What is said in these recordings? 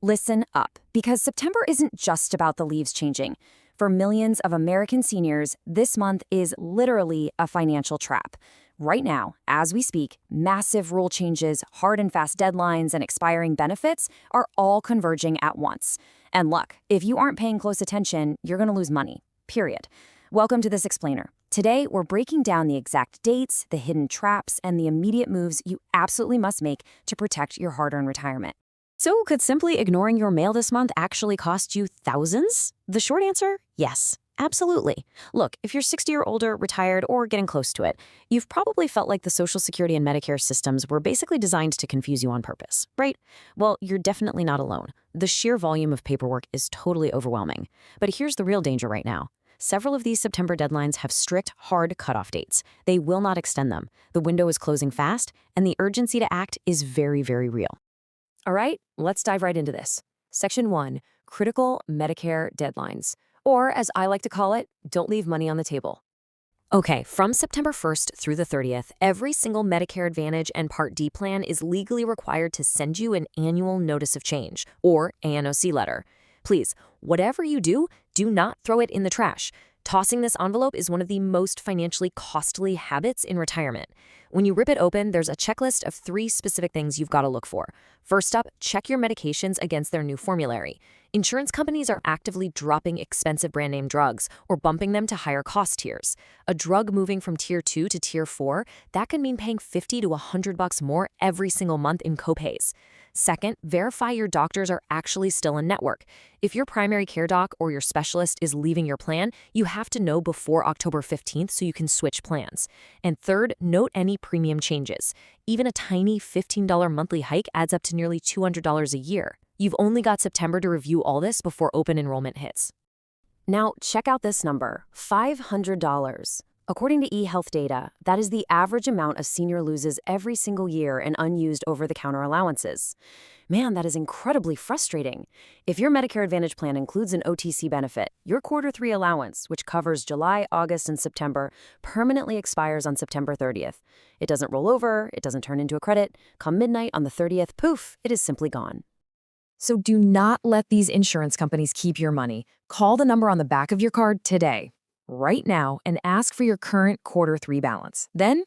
Listen up, because September isn't just about the leaves changing. For millions of American seniors, this month is literally a financial trap. Right now, as we speak, massive rule changes, hard and fast deadlines, and expiring benefits are all converging at once. And look, if you aren't paying close attention, you're going to lose money. Period. Welcome to This Explainer. Today, we're breaking down the exact dates, the hidden traps, and the immediate moves you absolutely must make to protect your hard-earned retirement. So, could simply ignoring your mail this month actually cost you thousands? The short answer, yes, absolutely. Look, if you're 60 or older, retired, or getting close to it, you've probably felt like the Social Security and Medicare systems were basically designed to confuse you on purpose, right? Well, you're definitely not alone. The sheer volume of paperwork is totally overwhelming. But here's the real danger right now. Several of these September deadlines have strict, hard cutoff dates. They will not extend them. The window is closing fast, and the urgency to act is very, very real. All right, let's dive right into this. Section 1, Critical Medicare Deadlines, or as I like to call it, don't leave money on the table. Okay, from September 1st through the 30th, every single Medicare Advantage and Part D plan is legally required to send you an annual notice of change, or ANOC letter. Please, whatever you do, do not throw it in the trash. Tossing this envelope is one of the most financially costly habits in retirement. When you rip it open, there's a checklist of 3 specific things you've got to look for. First up, check your medications against their new formulary. Insurance companies are actively dropping expensive brand name drugs or bumping them to higher cost tiers. A drug moving from tier 2 to tier 4, that can mean paying $50 to $100 more every single month in copays. Second, verify your doctors are actually still in network. If your primary care doc or your specialist is leaving your plan, you have to know before October 15th so you can switch plans. And third, note any premium changes. Even a tiny $15 monthly hike adds up to nearly $200 a year. You've only got September to review all this before open enrollment hits. Now, check out this number, $500. According to eHealth data, that is the average amount a senior loses every single year in unused over-the-counter allowances. Man, that is incredibly frustrating. If your Medicare Advantage plan includes an OTC benefit, your quarter 3 allowance, which covers July, August, and September, permanently expires on September 30th. It doesn't roll over, it doesn't turn into a credit. Come midnight on the 30th, poof, it is simply gone. So do not let these insurance companies keep your money. Call the number on the back of your card today, right now, and ask for your current quarter 3 balance. Then,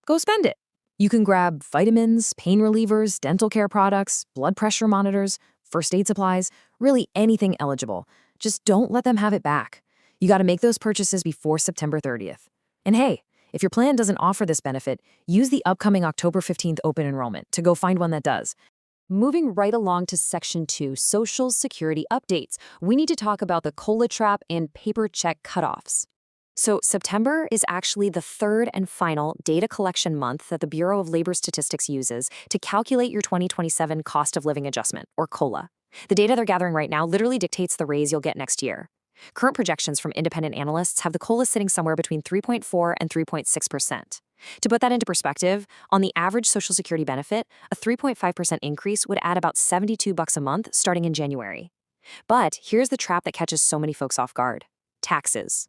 go spend it. You can grab vitamins, pain relievers, dental care products, blood pressure monitors, first aid supplies, really anything eligible. Just don't let them have it back. You got to make those purchases before September 30th. And hey, if your plan doesn't offer this benefit, use the upcoming October 15th open enrollment to go find one that does. Moving right along to Section 2, Social Security Updates, we need to talk about the COLA trap and paper check cutoffs. So September is actually the third and final data collection month that the Bureau of Labor Statistics uses to calculate your 2027 cost of living adjustment, or COLA. The data they're gathering right now literally dictates the raise you'll get next year. Current projections from independent analysts have the COLA sitting somewhere between 3.4 and 3.6%. To put that into perspective, on the average Social Security benefit, a 3.5% increase would add about $72 a month starting in January. But here's the trap that catches so many folks off guard: taxes.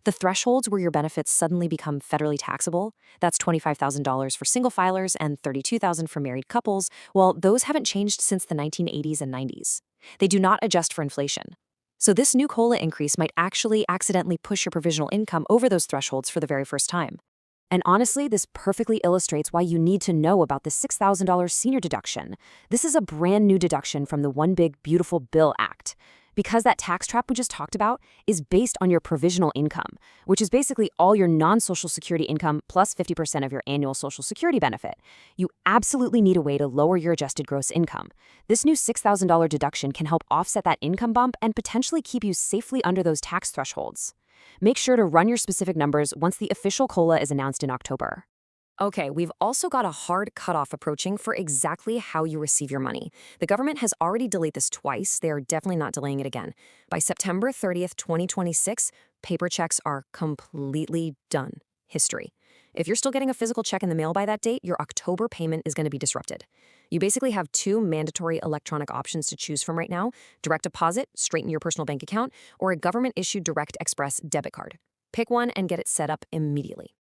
The thresholds where your benefits suddenly become federally taxable, that's $25,000 for single filers and $32,000 for married couples, well, those haven't changed since the 1980s and 90s. They do not adjust for inflation. So this new COLA increase might actually accidentally push your provisional income over those thresholds for the very first time. And honestly, this perfectly illustrates why you need to know about the $6,000 senior deduction. This is a brand new deduction from the One Big Beautiful Bill Act. Because that tax trap we just talked about is based on your provisional income, which is basically all your non-Social Security income plus 50% of your annual Social Security benefit. You absolutely need a way to lower your adjusted gross income. This new $6,000 deduction can help offset that income bump and potentially keep you safely under those tax thresholds. Make sure to run your specific numbers once the official COLA is announced in October. Okay, we've also got a hard cutoff approaching for exactly how you receive your money. The government has already delayed this twice. They are definitely not delaying it again. By September 30th, 2026, paper checks are completely done. History. If you're still getting a physical check in the mail by that date, your October payment is going to be disrupted. You basically have 2 mandatory electronic options to choose from right now: direct deposit, straight in your personal bank account, or a government-issued Direct Express debit card. Pick one and get it set up immediately.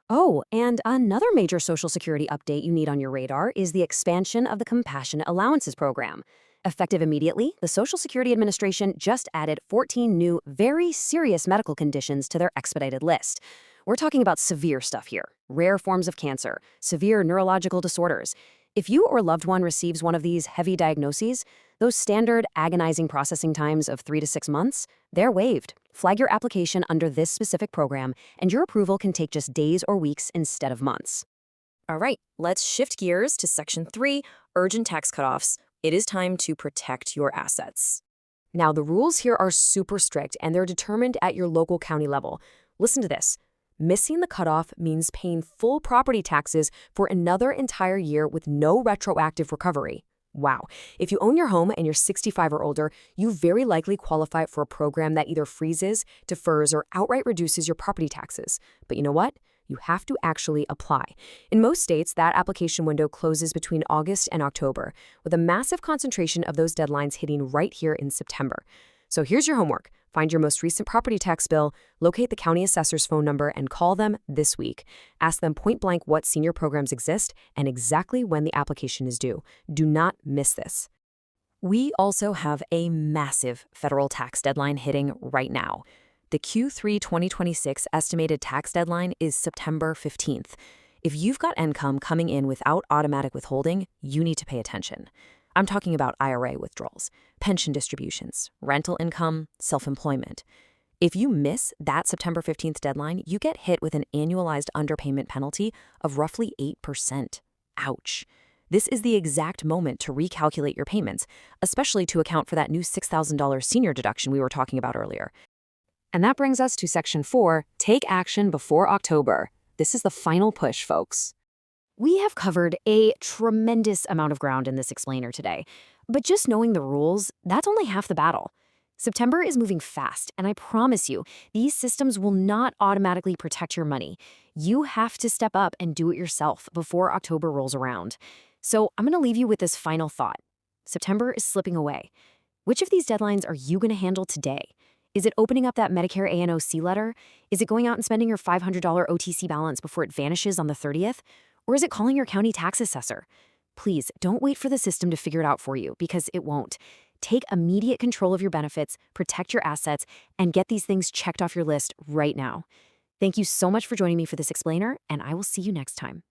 Oh, and another major Social Security update you need on your radar is the expansion of the Compassionate Allowances Program. Effective immediately, the Social Security Administration just added 14 new, very serious medical conditions to their expedited list. We're talking about severe stuff here: rare forms of cancer, severe neurological disorders. If you or a loved one receives one of these heavy diagnoses, those standard agonizing processing times of 3 to 6 months, they're waived. Flag your application under this specific program, and your approval can take just days or weeks instead of months. All right, let's shift gears to Section 3, urgent tax cutoffs. It is time to protect your assets. Now, the rules here are super strict, and they're determined at your local county level. Listen to this. Missing the cutoff means paying full property taxes for another entire year with no retroactive recovery. Wow. If you own your home and you're 65 or older, you very likely qualify for a program that either freezes, defers, or outright reduces your property taxes. But you know what? You have to actually apply. In most states, that application window closes between August and October, with a massive concentration of those deadlines hitting right here in September. So here's your homework. Find your most recent property tax bill, locate the county assessor's phone number, and call them this week. Ask them point blank what senior programs exist and exactly when the application is due. Do not miss this. We also have a massive federal tax deadline hitting right now. The Q3 2026 estimated tax deadline is September 15th. If you've got income coming in without automatic withholding, you need to pay attention. I'm talking about IRA withdrawals, pension distributions, rental income, self-employment. If you miss that September 15th deadline, you get hit with an annualized underpayment penalty of roughly 8%. Ouch. This is the exact moment to recalculate your payments, especially to account for that new $6,000 senior deduction we were talking about earlier. And that brings us to Section 4, take action before October. This is the final push, folks. We have covered a tremendous amount of ground in this explainer today, but just knowing the rules, that's only half the battle. September is moving fast, and I promise you, these systems will not automatically protect your money. You have to step up and do it yourself before October rolls around. So I'm going to leave you with this final thought. September is slipping away. Which of these deadlines are you going to handle today? Is it opening up that Medicare ANOC letter? Is it going out and spending your $500 OTC balance before it vanishes on the 30th? Or is it calling your county tax assessor? Please don't wait for the system to figure it out for you, because it won't. Take immediate control of your benefits, protect your assets, and get these things checked off your list right now. Thank you so much for joining me for this explainer, and I will see you next time.